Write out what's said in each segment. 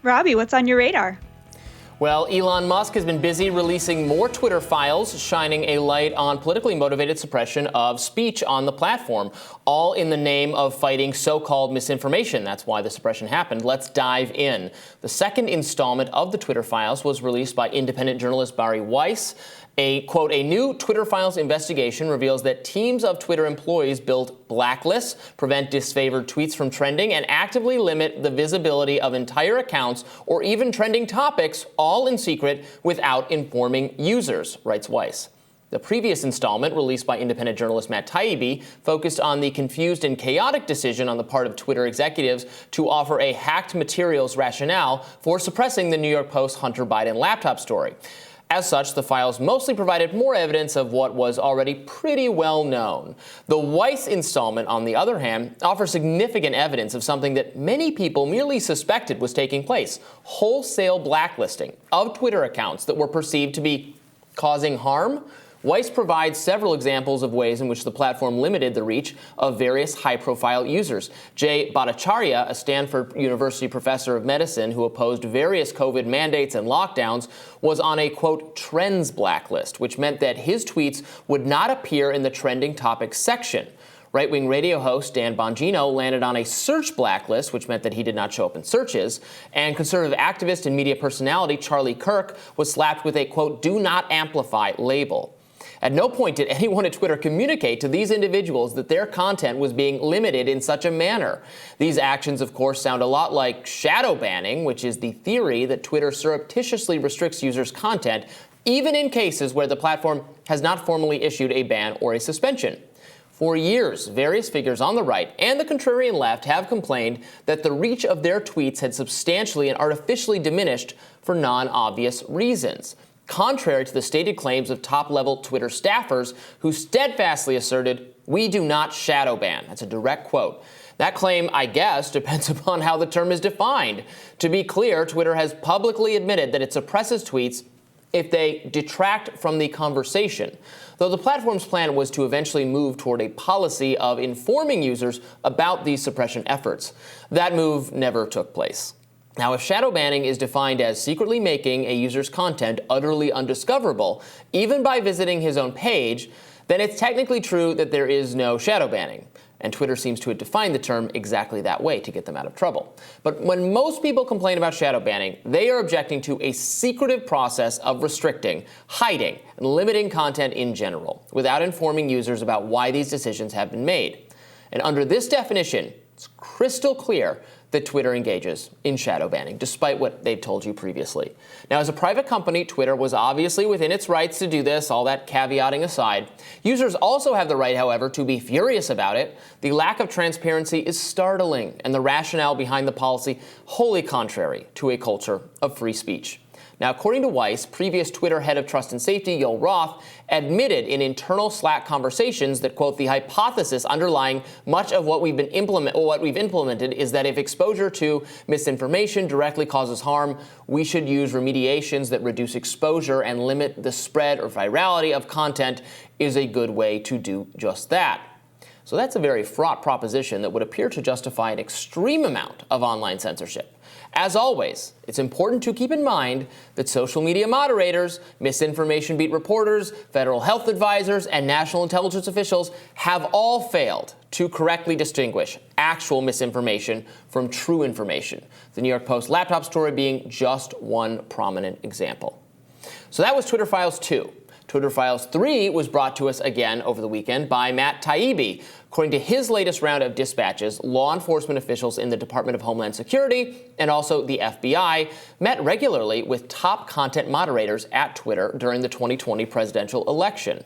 Robby, what's on your radar? Well, Elon Musk has been busy releasing more Twitter files, shining a light on politically motivated suppression of speech on the platform, all in the name of fighting so-called misinformation. That's why the suppression happened. Let's dive in. The second installment of the Twitter files was released by independent journalist Bari Weiss. Quote, a new Twitter files investigation reveals that teams of Twitter employees build blacklists, prevent disfavored tweets from trending, and actively limit the visibility of entire accounts or even trending topics, all in secret, without informing users, writes Weiss. The previous installment, released by independent journalist Matt Taibbi, focused on the confused and chaotic decision on the part of Twitter executives to offer a hacked materials rationale for suppressing the New York Post Hunter Biden laptop story. As such, the files mostly provided more evidence of what was already pretty well known. The Weiss installment, on the other hand, offers significant evidence of something that many people merely suspected was taking place: wholesale blacklisting of Twitter accounts that were perceived to be causing harm. Weiss provides several examples of ways in which the platform limited the reach of various high-profile users. Jay Bhattacharya, a Stanford University professor of medicine who opposed various COVID mandates and lockdowns, was on a, quote, trends blacklist, which meant that his tweets would not appear in the trending topics section. Right-wing radio host Dan Bongino landed on a search blacklist, which meant that he did not show up in searches. And conservative activist and media personality Charlie Kirk was slapped with a, quote, do not amplify label. At no point did anyone at Twitter communicate to these individuals that their content was being limited in such a manner. These actions, of course, sound a lot like shadow banning, which is the theory that Twitter surreptitiously restricts users' content, even in cases where the platform has not formally issued a ban or a suspension. For years, various figures on the right and the contrarian left have complained that the reach of their tweets had substantially and artificially diminished for non-obvious reasons, contrary to the stated claims of top-level Twitter staffers who steadfastly asserted, "We do not shadow ban." That's a direct quote. That claim, I guess, depends upon how the term is defined. To be clear, Twitter has publicly admitted that it suppresses tweets if they detract from the conversation, though the platform's plan was to eventually move toward a policy of informing users about these suppression efforts. That move never took place. Now, if shadow banning is defined as secretly making a user's content utterly undiscoverable, even by visiting his own page, then it's technically true that there is no shadow banning. And Twitter seems to have defined the term exactly that way to get them out of trouble. But when most people complain about shadow banning, they are objecting to a secretive process of restricting, hiding, and limiting content in general, without informing users about why these decisions have been made. And under this definition, it's crystal clear that Twitter engages in shadow banning, despite what they've told you previously. Now, as a private company, Twitter was obviously within its rights to do this, all that caveating aside. Users also have the right, however, to be furious about it. The lack of transparency is startling, and the rationale behind the policy wholly contrary to a culture of free speech. Now, according to Weiss, previous Twitter head of trust and safety, Yoel Roth, admitted in internal Slack conversations that, quote, the hypothesis underlying much of what we've implemented is that if exposure to misinformation directly causes harm, we should use remediations that reduce exposure and limit the spread or virality of content is a good way to do just that. So that's a very fraught proposition that would appear to justify an extreme amount of online censorship. As always, it's important to keep in mind that social media moderators, misinformation beat reporters, federal health advisors, and national intelligence officials have all failed to correctly distinguish actual misinformation from true information, the New York Post laptop story being just one prominent example. So that was Twitter Files 2. Twitter Files 3 was brought to us again over the weekend by Matt Taibbi. According to his latest round of dispatches, law enforcement officials in the Department of Homeland Security and also the FBI met regularly with top content moderators at Twitter during the 2020 presidential election.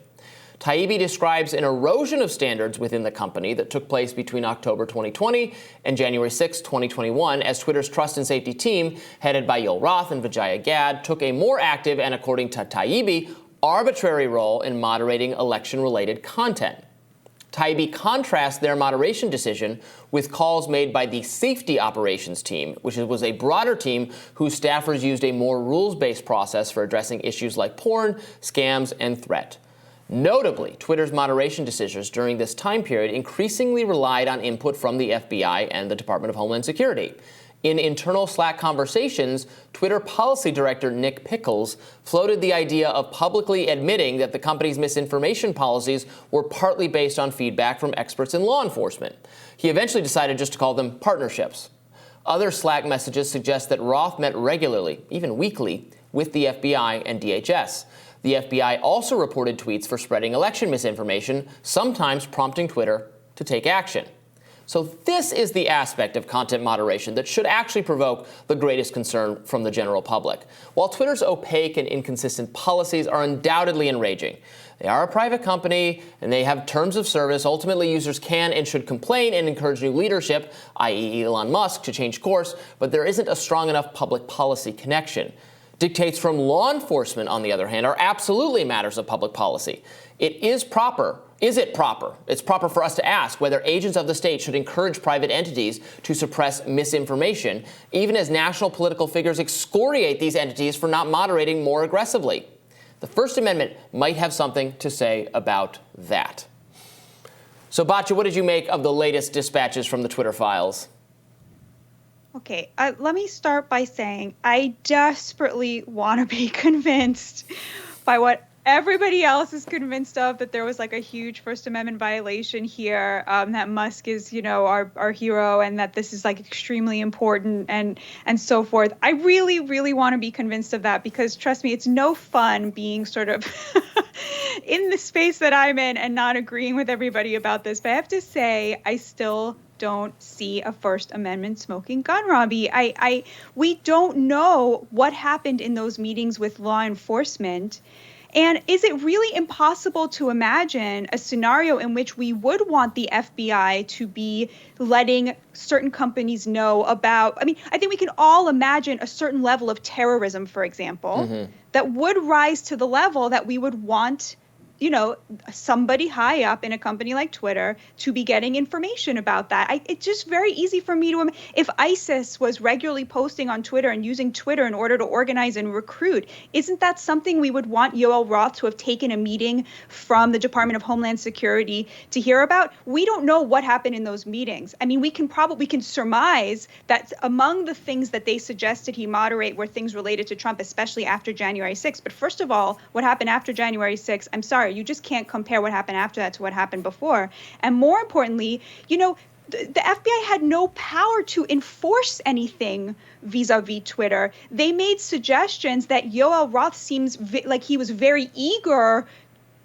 Taibbi describes an erosion of standards within the company that took place between October 2020 and January 6, 2021, as Twitter's trust and safety team, headed by Yoel Roth and Vijaya Gad, took a more active and, according to Taibbi, arbitrary role in moderating election-related content. Taibbi contrasts their moderation decision with calls made by the safety operations team, which was a broader team whose staffers used a more rules-based process for addressing issues like porn, scams, and threat. Notably, Twitter's moderation decisions during this time period increasingly relied on input from the FBI and the Department of Homeland Security. In internal Slack conversations, Twitter policy director Nick Pickles floated the idea of publicly admitting that the company's misinformation policies were partly based on feedback from experts in law enforcement. He eventually decided just to call them partnerships. Other Slack messages suggest that Roth met regularly, even weekly, with the FBI and DHS. The FBI also reported tweets for spreading election misinformation, sometimes prompting Twitter to take action. So this is the aspect of content moderation that should actually provoke the greatest concern from the general public. While Twitter's opaque and inconsistent policies are undoubtedly enraging, they are a private company and they have terms of service. Ultimately, users can and should complain and encourage new leadership, i.e. Elon Musk, to change course, but there isn't a strong enough public policy connection. Dictates from law enforcement, on the other hand, are absolutely matters of public policy. Is it proper? It's proper for us to ask whether agents of the state should encourage private entities to suppress misinformation, even as national political figures excoriate these entities for not moderating more aggressively. The First Amendment might have something to say about that. So, Batya, what did you make of the latest dispatches from the Twitter files? Okay, let me start by saying I desperately want to be convinced by what everybody else is convinced of, that there was like a huge First Amendment violation here, that Musk is, our hero, and that this is like extremely important and so forth. I really, really want to be convinced of that, because trust me, it's no fun being sort of in the space that I'm in and not agreeing with everybody about this. But I have to say, I still don't see a First Amendment smoking gun, Robby. We don't know what happened in those meetings with law enforcement. And is it really impossible to imagine a scenario in which we would want the FBI to be letting certain companies know about, I think we can all imagine a certain level of terrorism, for example, that would rise to the level that we would want somebody high up in a company like Twitter to be getting information about that. It's just very easy for me to, if ISIS was regularly posting on Twitter and using Twitter in order to organize and recruit, isn't that something we would want Yoel Roth to have taken a meeting from the Department of Homeland Security to hear about? We don't know what happened in those meetings. I mean, we can surmise that among the things that they suggested he moderate were things related to Trump, especially after January 6th. But first of all, what happened after January 6th, I'm sorry, you just can't compare what happened after that to what happened before. And more importantly, the FBI had no power to enforce anything vis-a-vis Twitter. They made suggestions that Yoel Roth seems like he was very eager,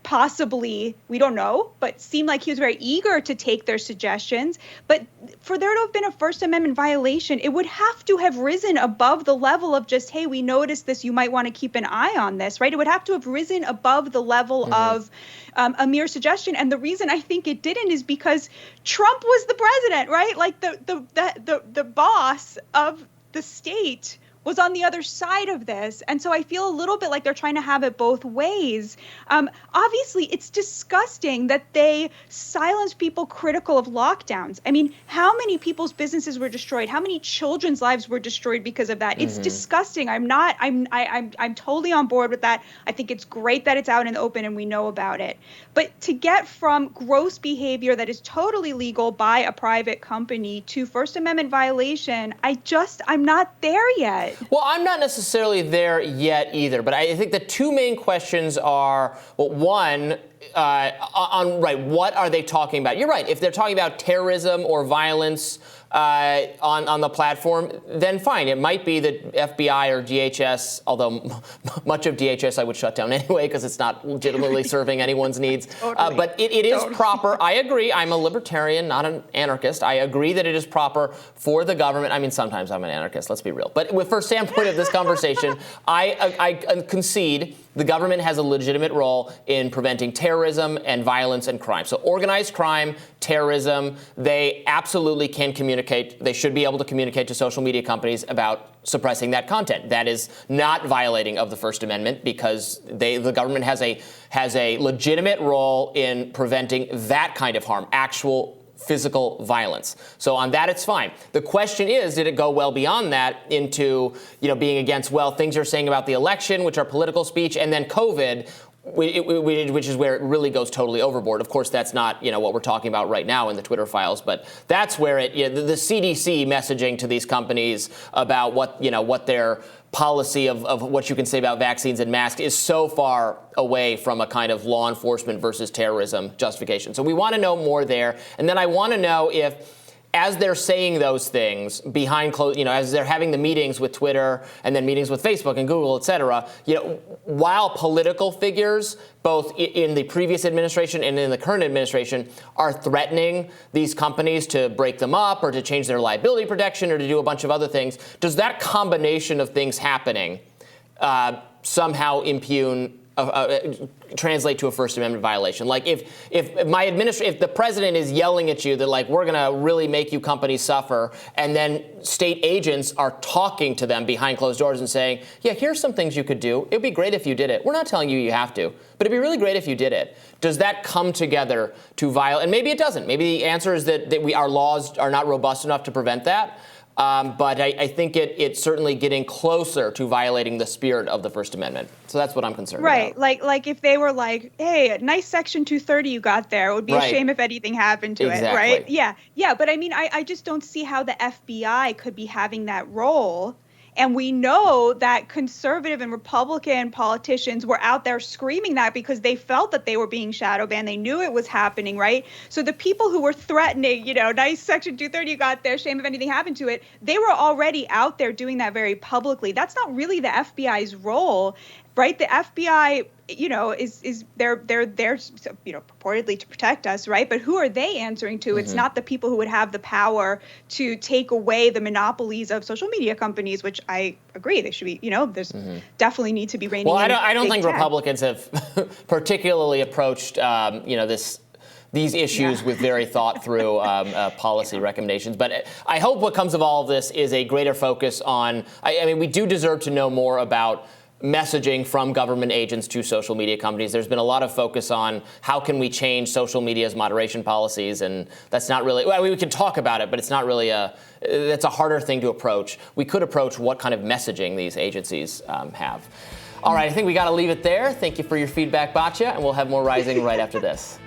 possibly, we don't know, but seemed like he was very eager to take their suggestions. But for there to have been a First Amendment violation, it would have to have risen above the level of just, hey, we noticed this, you might want to keep an eye on this, right? It would have to have risen above the level of a mere suggestion. And the reason I think it didn't is because Trump was the president, right? Like the boss of the state was on the other side of this. And so I feel a little bit like they're trying to have it both ways. Obviously, it's disgusting that they silence people critical of lockdowns. I mean, how many people's businesses were destroyed? How many children's lives were destroyed because of that? It's disgusting. I'm totally on board with that. I think it's great that it's out in the open and we know about it. But to get from gross behavior that is totally legal by a private company to First Amendment violation, I'm not there yet. Well, I'm not necessarily there yet either, but I think the two main questions are, well, one, what are they talking about? You're right. If they're talking about terrorism or violence on the platform, then fine. It might be that FBI or DHS, although much of DHS I would shut down anyway because it's not legitimately serving anyone's needs. Totally. But it is proper. I agree. I'm a libertarian, not an anarchist. I agree that it is proper for the government. I mean, sometimes I'm an anarchist. Let's be real. But for standpoint of this conversation, I concede the government has a legitimate role in preventing terrorism and violence and crime. So organized crime, terrorism, they absolutely can communicate. They should be able to communicate to social media companies about suppressing that content. That is not violating of the First Amendment because the government has a legitimate role in preventing that kind of harm, actual physical violence. So on that, it's fine. The question is, did it go well beyond that into, being against, things you're saying about the election, which are political speech, and then COVID? which is where it really goes totally overboard. Of course, that's not what we're talking about right now in the Twitter files, but that's where the CDC messaging to these companies about what their policy of what you can say about vaccines and masks is so far away from a kind of law enforcement versus terrorism justification. So we want to know more there, and then I want to know if, as they're saying those things behind closed, as they're having the meetings with Twitter and then meetings with Facebook and Google, et cetera, while political figures, both in the previous administration and in the current administration, are threatening these companies to break them up or to change their liability protection or to do a bunch of other things, does that combination of things happening somehow translate to a First Amendment violation? Like if the president is yelling at you that we're going to really make you companies suffer, and then state agents are talking to them behind closed doors and saying, yeah, here's some things you could do. It'd be great if you did it. We're not telling you have to, but it'd be really great if you did it. Does that come together to violate? And maybe it doesn't. Maybe the answer is that our laws are not robust enough to prevent that. But I think it's certainly getting closer to violating the spirit of the First Amendment. So that's what I'm concerned about. Right. Like if they were like, hey, nice Section 230 you got there. It would be a shame if anything happened to it, right? Yeah. But I mean, I just don't see how the FBI could be having that role. And we know that conservative and Republican politicians were out there screaming that because they felt that they were being shadow banned. They knew it was happening, right? So the people who were threatening, nice Section 230 you got there, shame if anything happened to it, they were already out there doing that very publicly. That's not really the FBI's role, right? The FBI, is they're there, purportedly to protect us, right? But who are they answering to? Mm-hmm. It's not the people who would have the power to take away the monopolies of social media companies, which I agree they should be. There's definitely need to be reining in. Well, I don't think Republicans have particularly approached, these issues with very thought-through policy recommendations. But I hope what comes of all of this is a greater focus on. I mean, we do deserve to know more about messaging from government agents to social media companies. There's been a lot of focus on how can we change social media's moderation policies, and that's not really, we can talk about it, but it's not really that's a harder thing to approach. We could approach what kind of messaging these agencies have. All right, I think we got to leave it there. Thank you for your feedback, Batya, and we'll have more Rising right after this.